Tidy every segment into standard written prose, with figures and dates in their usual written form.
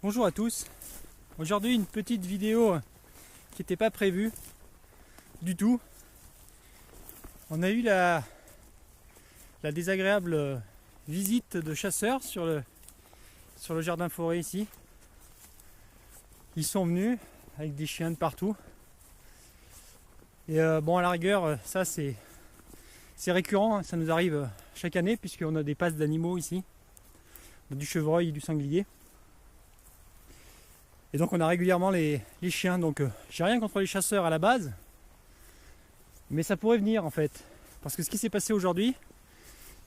Bonjour à tous. Aujourd'hui une petite vidéo qui n'était pas prévue du tout. On a eu la désagréable visite de chasseurs sur le jardin forêt ici. Ils sont venus avec des chiens de partout. Et bon, à la rigueur, ça c'est récurrent, hein. Ça nous arrive chaque année puisqu'on a des passes d'animaux ici. On a du chevreuil et du sanglier. Et donc on a régulièrement les chiens, donc j'ai rien contre les chasseurs à la base, mais ça pourrait venir en fait. Parce que ce qui s'est passé aujourd'hui,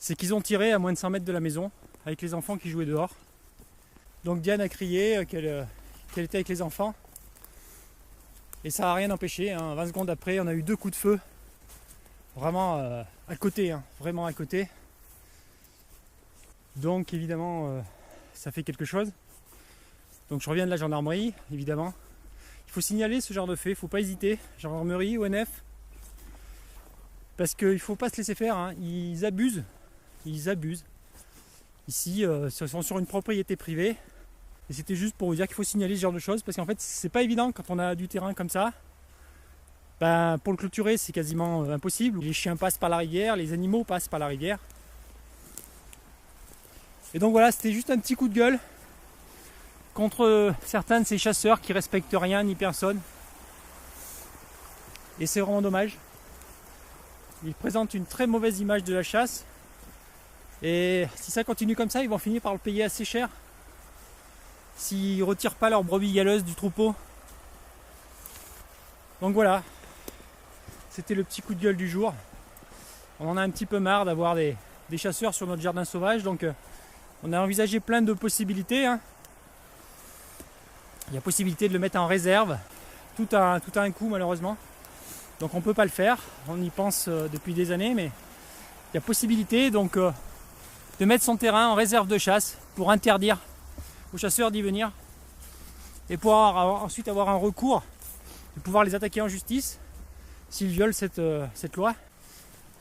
c'est qu'ils ont tiré à moins de 100 mètres de la maison, avec les enfants qui jouaient dehors. Donc Diane a crié qu'elle était avec les enfants, et ça n'a rien empêché, hein. 20 secondes après, on a eu 2 coups de feu, vraiment à côté, hein, vraiment à côté. Donc évidemment, ça fait quelque chose. Donc je reviens de la gendarmerie, évidemment. Il faut signaler ce genre de fait, il ne faut pas hésiter. Gendarmerie, ONF. Parce qu'il ne faut pas se laisser faire, hein. Ils abusent. Ils abusent. Ici, ils sont sur une propriété privée. Et c'était juste pour vous dire qu'il faut signaler ce genre de choses. Parce qu'en fait, c'est pas évident quand on a du terrain comme ça. Ben, pour le clôturer, c'est quasiment impossible. Les chiens passent par la rivière, les animaux passent par la rivière. Et donc voilà, c'était juste un petit coup de gueule contre certains de ces chasseurs qui respectent rien ni personne. Et c'est vraiment dommage. Ils présentent une très mauvaise image de la chasse. Et si ça continue comme ça, ils vont finir par le payer assez cher. S'ils ne retirent pas leurs brebis galeuses du troupeau. Donc voilà. C'était le petit coup de gueule du jour. On en a un petit peu marre d'avoir des chasseurs sur notre jardin sauvage. Donc on a envisagé plein de possibilités, hein. Il y a possibilité de le mettre en réserve, tout a un coût malheureusement, donc on ne peut pas le faire, on y pense depuis des années, mais il y a possibilité donc de mettre son terrain en réserve de chasse pour interdire aux chasseurs d'y venir et pour ensuite avoir un recours, de pouvoir les attaquer en justice s'ils violent cette loi.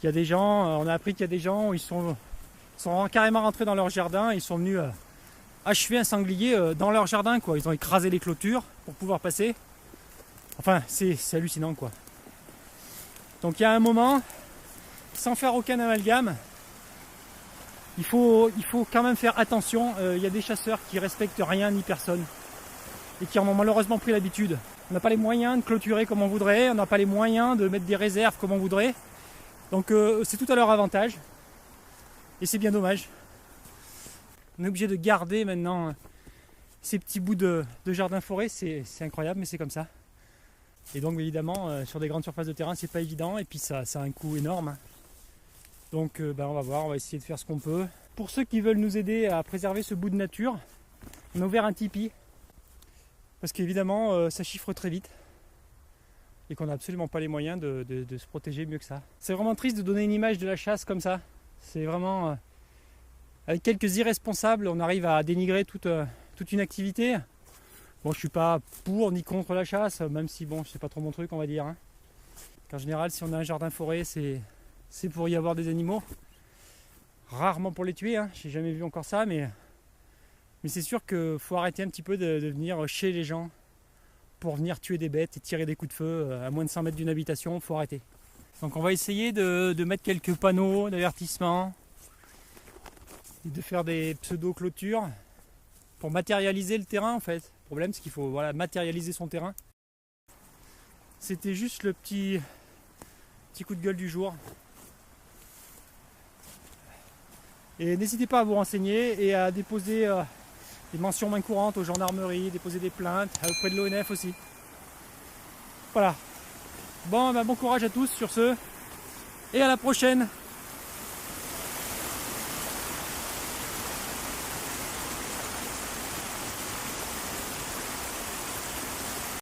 Il y a des gens, on a appris qu'il y a des gens, ils sont carrément rentrés dans leur jardin, ils sont venus achever un sanglier dans leur jardin, quoi. Ils ont écrasé les clôtures pour pouvoir passer. Enfin, c'est hallucinant, quoi. Donc il y a un moment, sans faire aucun amalgame, il faut quand même faire attention. Il y a des chasseurs qui respectent rien ni personne et qui en ont malheureusement pris l'habitude. On n'a pas les moyens de clôturer comme on voudrait, on n'a pas les moyens de mettre des réserves comme on voudrait. Donc c'est tout à leur avantage et c'est bien dommage. On est obligé de garder maintenant ces petits bouts de jardin forêt, c'est incroyable, mais c'est comme ça. Et donc évidemment, sur des grandes surfaces de terrain, c'est pas évident, et puis ça a un coût énorme. Donc on va voir, on va essayer de faire ce qu'on peut. Pour ceux qui veulent nous aider à préserver ce bout de nature, on a ouvert un Tipeee, parce qu'évidemment, ça chiffre très vite, et qu'on n'a absolument pas les moyens de se protéger mieux que ça. C'est vraiment triste de donner une image de la chasse comme ça. C'est vraiment... avec quelques irresponsables, on arrive à dénigrer toute une activité. Bon, je suis pas pour ni contre la chasse, même si bon, c'est pas trop mon truc, on va dire, hein. En général, si on a un jardin forêt, c'est pour y avoir des animaux. Rarement pour les tuer, hein. J'ai jamais vu encore ça, mais c'est sûr qu'il faut arrêter un petit peu de venir chez les gens pour venir tuer des bêtes et tirer des coups de feu à moins de 100 mètres d'une habitation, il faut arrêter. Donc on va essayer de mettre quelques panneaux d'avertissement, de faire des pseudo-clôtures pour matérialiser le terrain en fait. Le problème c'est qu'il faut matérialiser son terrain. C'était juste le petit coup de gueule du jour. Et n'hésitez pas à vous renseigner et à déposer des mentions main courantes aux gendarmeries, déposer des plaintes auprès de l'ONF aussi. Voilà. Bon courage à tous sur ce et à la prochaine.